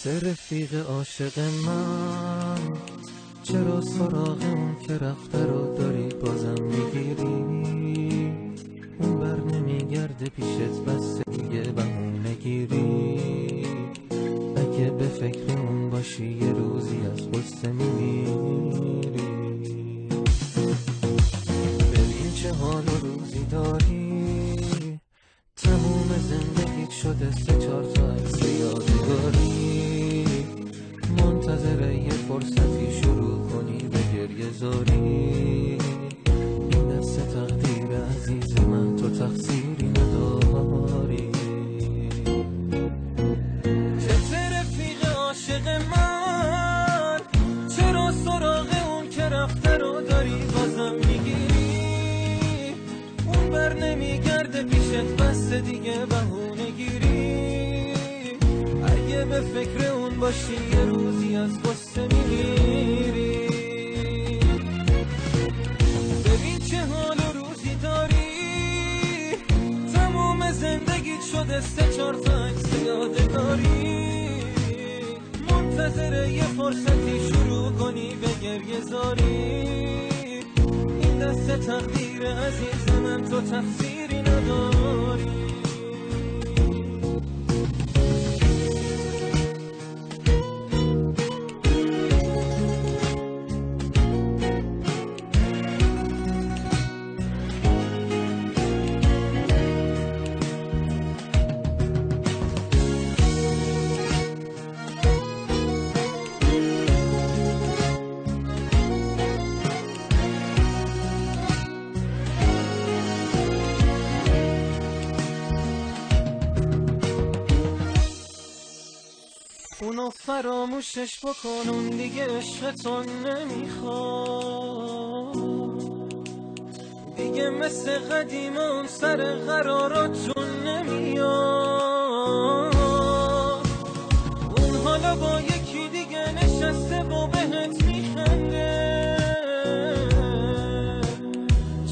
رفیق عاشق من، چرا سراغ اون که رفته رو داری بازم میگیری؟ اون بر نمیگرده پیشت بس دیگه بهونه گیری. اگه به فکر اون باشی یه روزی از غصه میمیری. ببین چه حال و روزی داری، تموم زندگیت شده 3-4 تا عکس یادگاری. منتظر یه فرصتی شروع کنی به گریه زاری. این دست تقدیر عزیز من، تو تقصیری نداری. چه رفیق عاشق من، چرا سراغ اون که رفته رو داری بازم میگیری؟ اون بر نمیگرده پیشت بس دیگه بهونه گیری. اگه به فکر اون باشی یه روزی از غصه میمیری. ببین چه حال و روزی داری، تموم زندگیت شده 3-4 تا عکس یادگاری. منتظر یه فرصتی شروع کنی به گریه زاری. این دست تقدیر عزیز من، تو تقصیری نداری. اونو فراموشش بکن، اون دیگه عشقتون نمیخواد. دیگه مثل قدیم اون سر قراراتون نمیاد. اون حالا با یکی دیگه نشسته و بهت میخنده.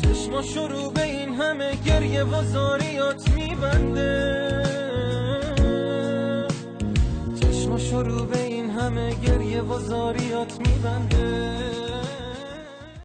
چشماشو رو به این همه گریه و زاریات میبنده. شروع به این همه گریه و زاریات میبنده.